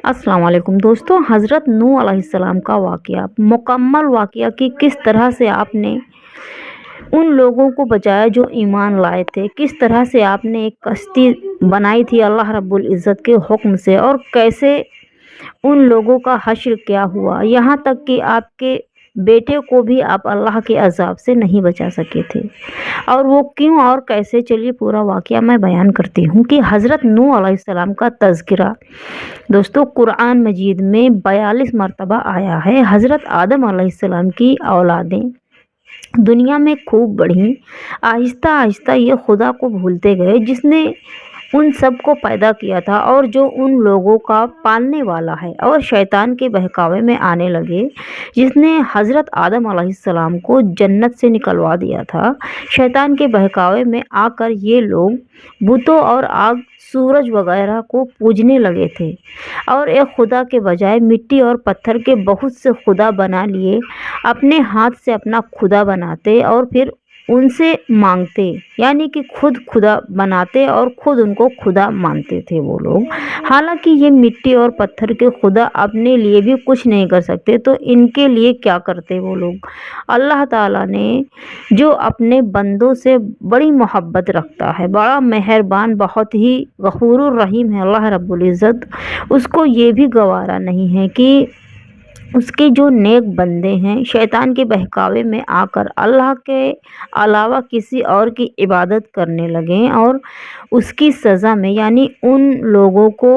अस्सलाम वालेकुम दोस्तों, हज़रत नूह अलैहिस्सलाम का वाक़या, मुकम्मल वाक़या कि किस तरह से आपने उन लोगों को बचाया जो ईमान लाए थे, किस तरह से आपने एक कश्ती बनाई थी अल्लाह रब्बुल इज़्ज़त के हुक्म से, और कैसे उन लोगों का हश्र क्या हुआ, यहाँ तक कि आपके बेटे को भी आप अल्लाह के अज़ाब से नहीं बचा सके थे। और वो क्यों और कैसे, चलिए पूरा वाक़या मैं बयान करती हूँ कि हज़रत नूह अलैहिस्सलाम का तज़किरा दोस्तों कुरान मजीद में 42 मरतबा आया है। हज़रत आदम अलैहिस्सलाम की औलादें दुनिया में खूब बढ़ी, आहिस्ता आहिस्ता ये खुदा को भूलते गए जिसने उन सब को पैदा किया था और जो उन लोगों का पालने वाला है, और शैतान के बहकावे में आने लगे जिसने हज़रत आदम अलैहिस्सलाम को जन्नत से निकलवा दिया था। शैतान के बहकावे में आकर ये लोग बुतों और आग, सूरज वगैरह को पूजने लगे थे और एक खुदा के बजाय मिट्टी और पत्थर के बहुत से खुदा बना लिए। अपने हाथ से अपना खुदा बनाते और फिर उनसे मांगते, यानी कि खुद खुदा बनाते और खुद उनको खुदा मानते थे वो लोग। हालांकि ये मिट्टी और पत्थर के खुदा अपने लिए भी कुछ नहीं कर सकते, तो इनके लिए क्या करते वो लोग। अल्लाह ताला ने जो अपने बंदों से बड़ी मोहब्बत रखता है, बड़ा मेहरबान, बहुत ही गफूरुर रहीम है अल्लाह रब्बुल इज़्ज़त, उसको ये भी गवारा नहीं है कि उसके जो नेक बंदे हैं शैतान के बहकावे में आकर अल्लाह के अलावा किसी और की इबादत करने लगें और उसकी सज़ा में, यानी उन लोगों को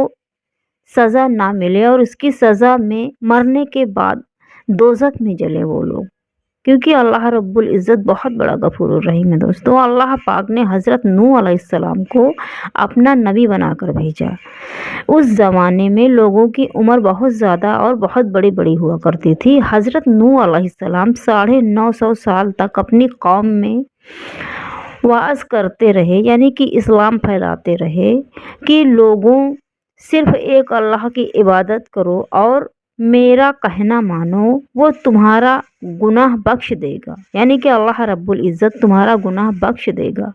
सज़ा ना मिले और उसकी सज़ा में मरने के बाद दोज़ख में जले वो लोग। क्योंकि अल्लाह रब्बुल इज़्ज़त बहुत बड़ा गफूरुर रहीम है दोस्तों। अल्लाह पाक ने हज़रत नूह अलैहिस्सलाम को अपना नबी बनाकर भेजा। उस ज़माने में लोगों की उम्र बहुत ज़्यादा और बहुत बड़ी बड़ी हुआ करती थी। हज़रत नूह अलैहिस्सलाम 950 साल तक अपनी कौम में वाज़ करते रहे, यानी कि इस्लाम फैलाते रहे कि लोगों सिर्फ़ एक अल्लाह की इबादत करो और मेरा कहना मानो, वो तुम्हारा गुनाह बख्श देगा, यानी कि अल्लाह रब्बुल इज़्ज़त तुम्हारा गुनाह बख्श देगा।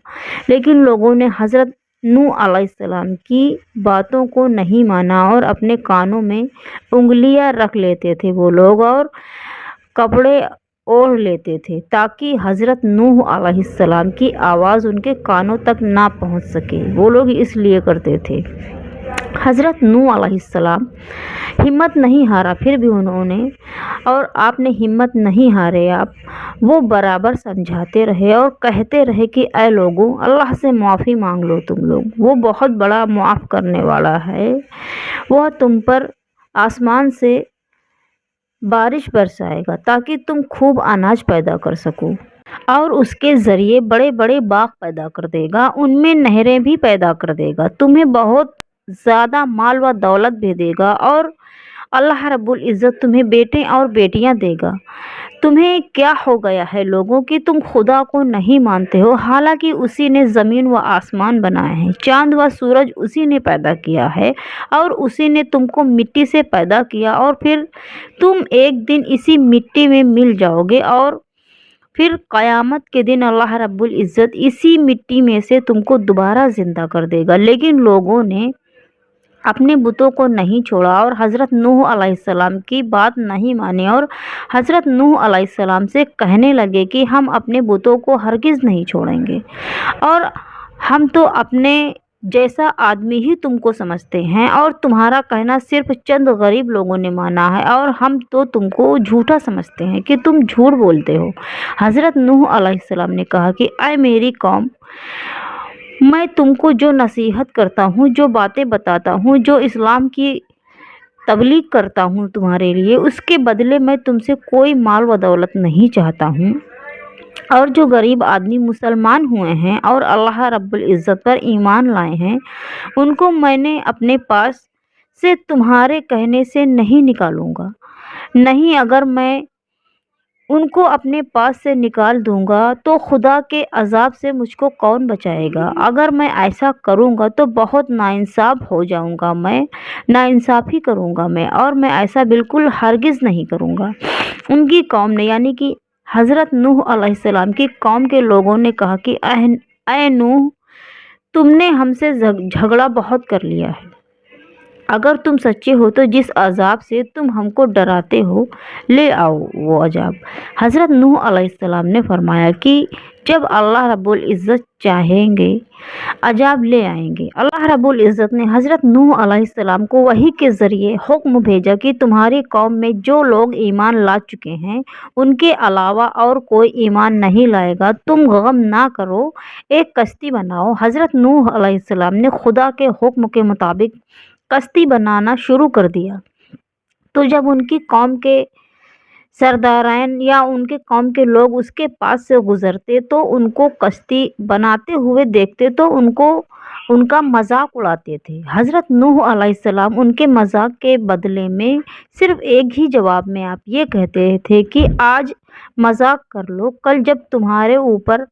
लेकिन लोगों ने हज़रत नूह अलैहिस्सलाम की बातों को नहीं माना और अपने कानों में उंगलियां रख लेते थे वो लोग और कपड़े ओढ़ लेते थे ताकि हज़रत नूह अलैहिस्सलाम की आवाज़ उनके कानों तक ना पहुंच सके। वो लोग इसलिए करते थे। हज़रत नूह अलैहिस्सलाम हिम्मत नहीं हारा फिर भी उन्होंने, और आपने हिम्मत नहीं हारे आप, वो बराबर समझाते रहे और कहते रहे कि ऐ लोगों, अल्लाह से माफ़ी मांग लो तुम लोग, वो बहुत बड़ा मुआफ़ करने वाला है। वह तुम पर आसमान से बारिश बरसाएगा ताकि तुम खूब अनाज पैदा कर सको और उसके ज़रिए बड़े बड़े बाग पैदा कर देगा, उनमें नहरें भी पैदा कर देगा, तुम्हें बहुत ज़्यादा माल व दौलत भी देगा और अल्लाह रब्बुल इज़्ज़त तुम्हें बेटे और बेटियां देगा। तुम्हें क्या हो गया है लोगों कि तुम खुदा को नहीं मानते हो, हालांकि उसी ने ज़मीन व आसमान बनाए हैं, चांद व सूरज उसी ने पैदा किया है और उसी ने तुमको मिट्टी से पैदा किया और फिर तुम एक दिन इसी मिट्टी में मिल जाओगे और फिर क़यामत के दिन अल्लाह रब्बुल इज़्ज़त इसी मिट्टी में से तुमको दोबारा ज़िंदा कर देगा। लेकिन लोगों ने अपने बुतों को नहीं छोड़ा और हज़रत नूह अलैहिस्सलाम की बात नहीं मानी और हज़रत नूह अलैहिस्सलाम से कहने लगे कि हम अपने बुतों को हरगिज़ नहीं छोड़ेंगे और हम तो अपने जैसा आदमी ही तुमको समझते हैं और तुम्हारा कहना सिर्फ चंद गरीब लोगों ने माना है और हम तो तुमको झूठा समझते हैं कि तुम झूठ बोलते हो। हज़रत नूह अलैहिस्सलाम ने कहा कि ऐ मेरी कौम, मैं तुमको जो नसीहत करता हूँ, जो बातें बताता हूँ, जो इस्लाम की तबलीग करता हूँ तुम्हारे लिए, उसके बदले मैं तुमसे कोई माल व दौलत नहीं चाहता हूँ। और जो गरीब आदमी मुसलमान हुए हैं और अल्लाह रब्बुल इज़्ज़त पर ईमान लाए हैं, उनको मैंने अपने पास से तुम्हारे कहने से नहीं निकालूंगा। नहीं, अगर मैं उनको अपने पास से निकाल दूंगा तो खुदा के अज़ाब से मुझको कौन बचाएगा। अगर मैं ऐसा करूंगा तो बहुत नाइंसाफ़ हो जाऊंगा, मैं नाइंसाफ़ी करूंगा मैं, और मैं ऐसा बिल्कुल हरगिज़ नहीं करूंगा। उनकी कौम ने, यानी कि हज़रत नूह अलैहिस्सलाम की कौम के लोगों ने कहा कि ऐ नूह, तुमने हमसे झगड़ा बहुत कर लिया है, अगर तुम सच्चे हो तो जिस अजाब से तुम हमको डराते हो ले आओ वो अजाब। हज़रत नूह अलैहिस्सलाम ने फरमाया कि जब अल्लाह रब्बुल इज़्ज़त चाहेंगे अजाब ले आएंगे। अल्लाह रब्बुल इज़्ज़त ने हज़रत नूह अलैहिस्सलाम को वही के ज़रिए हुक्म भेजा कि तुम्हारी कौम में जो लोग ईमान ला चुके हैं उनके अलावा और कोई ईमान नहीं लाएगा। तुम गम ना करो, एक कश्ती बनाओ। हज़रत नूह अलैहिस्सलाम ने खुदा के हुक्म के मुताबिक कश्ती बनाना शुरू कर दिया। तो जब उनकी कौम के सरदारान या उनके कौम के लोग उसके पास से गुजरते तो उनको कश्ती बनाते हुए देखते तो उनको उनका मजाक उड़ाते थे। हज़रत नूह अलैहिस्सलाम उनके मजाक के बदले में सिर्फ एक ही जवाब में आप ये कहते थे कि आज मजाक कर लो, कल जब तुम्हारे ऊपर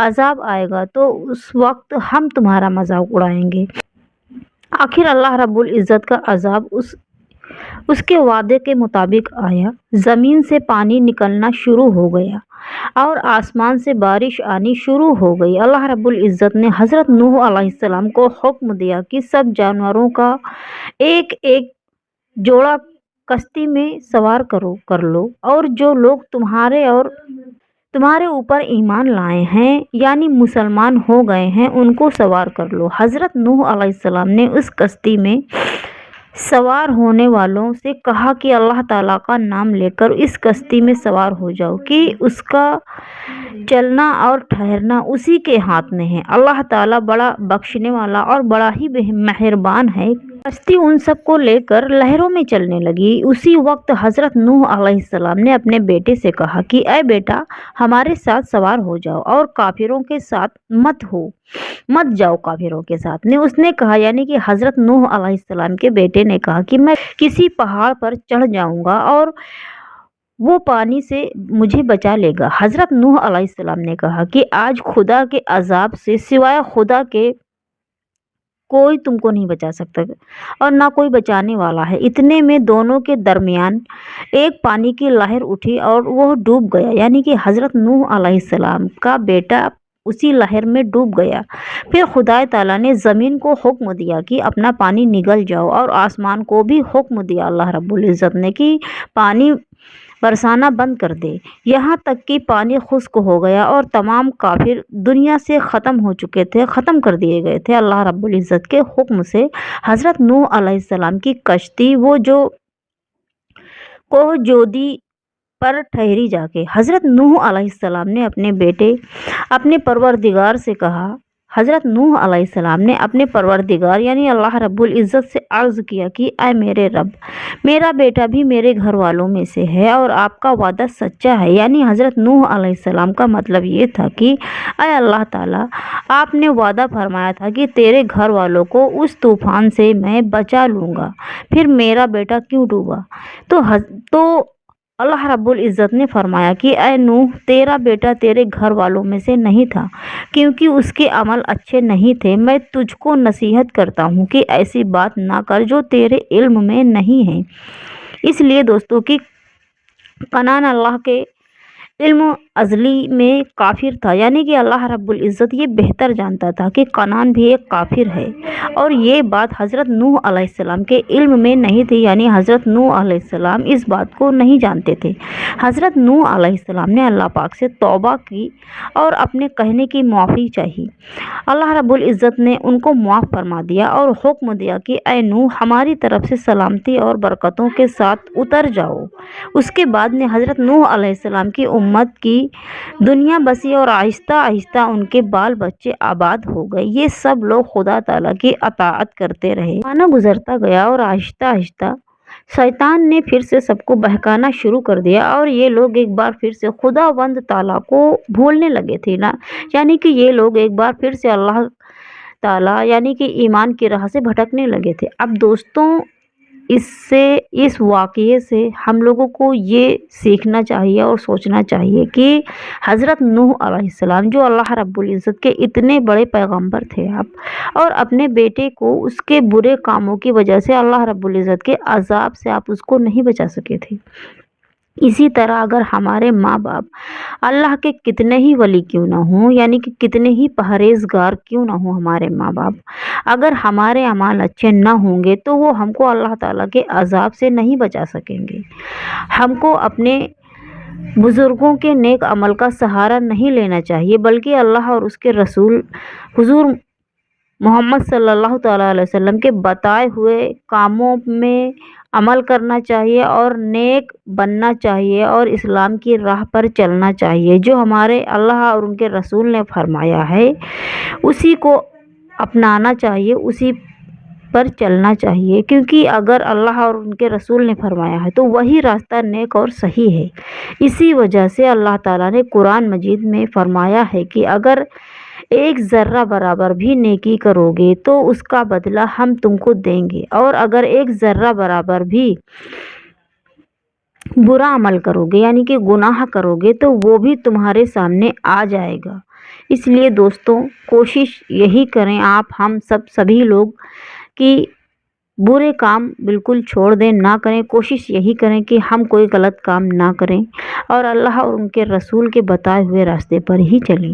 अजाब आएगा तो उस वक्त हम तुम्हारा मजाक उड़ाएंगे। आखिर अल्लाह रब्बुल इज़्ज़त का अजाब उसके वादे के मुताबिक आया। ज़मीन से पानी निकलना शुरू हो गया और आसमान से बारिश आनी शुरू हो गई। अल्लाह रब्बुल इज़्ज़त ने हज़रत नूह अलैहिस्सलाम को हुक्म दिया कि सब जानवरों का एक एक जोड़ा कश्ती में सवार कर लो और जो लोग तुम्हारे ऊपर ईमान लाए हैं यानी मुसलमान हो गए हैं उनको सवार कर लो। हज़रत नूह अलैहिस्सलाम ने उस कश्ती में सवार होने वालों से कहा कि अल्लाह ताला का नाम लेकर इस कश्ती में सवार हो जाओ कि उसका चलना और ठहरना उसी के हाथ में है। अल्लाह ताला बड़ा बख्शने वाला और बड़ा ही मेहरबान है। कश्ती उन सबको लेकर लहरों में चलने लगी। उसी वक्त हज़रत नूह अलैहिस्सलाम ने अपने बेटे से कहा कि ऐ बेटा, हमारे साथ सवार हो जाओ और काफिरों के साथ मत जाओ काफिरों के साथ। ने उसने कहा यानी कि हज़रत नूह अलैहिस्सलाम के बेटे ने कहा कि मैं किसी पहाड़ पर चढ़ जाऊंगा और वो पानी से मुझे बचा लेगा। हज़रत नूह अलैहिस्सलाम ने कहा कि आज खुदा के अजाब से सिवाय खुदा के कोई तुमको नहीं बचा सकता और ना कोई बचाने वाला है। इतने में दोनों के दरमियान एक पानी की लहर उठी और वो डूब गया, यानी कि हज़रत नूह अलैहिस्सलाम का बेटा उसी लहर में डूब गया। फिर खुदा ताला ने ज़मीन को हुक्म दिया कि अपना पानी निगल जाओ और आसमान को भी हुक्म दिया अल्लाह रब्बुल इज़्ज़त ने कि पानी बरसाना बंद कर दे। यहाँ तक कि पानी खुश्क हो गया और तमाम काफिर दुनिया से ख़त्म कर दिए गए थे अल्लाह रब्बुल इज़्ज़त के हुक्म से। हज़रत नूह अलैहिस्सलाम की कश्ती वो जो कोह जोदी पर ठहरी जाके। हज़रत नूह अलैहिस्सलाम ने अपने परवरदिगार से कहा। हज़रत नूह अलैहिस्सलाम ने अपने परवरदिगार यानी अल्लाह रब्बुल इज़्ज़त से अर्ज़ किया कि ऐ मेरे रब, मेरा बेटा भी मेरे घर वालों में से है और आपका वादा सच्चा है। यानी हज़रत नूह अलैहिस्सलाम का मतलब ये था कि ऐ अल्लाह ताला, आपने वादा फरमाया था कि तेरे घर वालों को उस तूफ़ान से मैं बचा लूँगा, फिर मेरा बेटा क्यों डूबा? तो अल्लाह रब्बुल इज़्ज़त ने फरमाया कि ऐ नूह, तेरा बेटा तेरे घर वालों में से नहीं था क्योंकि उसके अमल अच्छे नहीं थे। मैं तुझको नसीहत करता हूँ कि ऐसी बात ना कर जो तेरे इल्म में नहीं है। इसलिए दोस्तों कि कनान अल्लाह के इल्म अज़ली में काफिर था, यानी कि अल्लाह रब्बुल इज़्ज़त ये बेहतर जानता था कि कनान भी एक काफिर है और ये बात हज़रत नूह अलैहिस्सलाम के इल्म में नहीं थी, यानी हज़रत नूह अलैहिस्सलाम इस बात को नहीं जानते थे। हज़रत नूह अलैहिस्सलाम ने अल्लाह पाक से तौबा की और अपने कहने की माफ़ी चाही। अल्लाह रब्बुल इज़्ज़त ने उनको माफ़ फरमा दिया और हुक्म दिया कि ऐ नूह, हमारी तरफ से सलामती और बरकतों के साथ उतर जाओ। उसके बाद ने हज़रत नूह अलैहिस्सलाम की उम्मत की दुनिया बसी और आहिस्ता आहिस्ता उनके बाल बच्चे आबाद हो गए। ये सब लोग खुदा ताला की अताअत करते रहे। ज़माना गुजरता गया और आहिस्ता आहिस्ता शैतान ने फिर से सबको बहकाना शुरू कर दिया और ये लोग एक बार फिर से खुदावंद ताला को भूलने लगे थे ना, यानी कि ये लोग एक बार फिर से अल्लाह ताला यानी कि ईमान की राह से भटकने लगे थे। अब दोस्तों, इस वाक़ये से हम लोगों को ये सीखना चाहिए और सोचना चाहिए कि हज़रत नूह अलैहिस्सलाम जो अल्लाह रब्बुल इज़्ज़त के इतने बड़े पैगंबर थे आप, और अपने बेटे को उसके बुरे कामों की वजह से अल्लाह रब्बुल इज़्ज़त के अज़ाब से आप उसको नहीं बचा सके थे। اسی طرح اگر ہمارے ماں باپ اللہ کے کتنے ہی ولی کیوں نہ ہوں، یعنی کہ کتنے ہی پرہیزگار کیوں نہ ہوں ہمارے ماں باپ، اگر ہمارے اعمال اچھے نہ ہوں گے تو وہ ہم کو اللہ تعالیٰ کے عذاب سے نہیں بچا سکیں گے۔ ہم کو اپنے بزرگوں کے نیک عمل کا سہارا نہیں لینا چاہیے، بلکہ اللہ اور اس کے رسول حضور محمد صلی اللہ تعالیٰ علیہ وسلم کے بتائے ہوئے کاموں میں عمل کرنا چاہیے اور نیک بننا چاہیے اور اسلام کی راہ پر چلنا چاہیے۔ جو ہمارے اللہ اور ان کے رسول نے فرمایا ہے اسی کو اپنانا چاہیے، اسی پر چلنا چاہیے، کیونکہ اگر اللہ اور ان کے رسول نے فرمایا ہے تو وہی راستہ نیک اور صحیح ہے۔ اسی وجہ سے اللہ تعالیٰ نے قرآن مجید میں فرمایا ہے کہ اگر ایک ذرہ برابر بھی نیکی کرو گے تو اس کا بدلہ ہم تم کو دیں گے، اور اگر ایک ذرہ برابر بھی برا عمل کرو گے یعنی کہ گناہ کرو گے تو وہ بھی تمہارے سامنے آ جائے گا۔ اس لیے دوستوں کوشش یہی کریں ہم سبھی لوگ کہ برے کام بالکل چھوڑ دیں، نہ کریں۔ کوشش یہی کریں کہ ہم کوئی غلط کام نہ کریں اور اللہ اور ان کے رسول کے بتائے ہوئے راستے پر ہی چلیں۔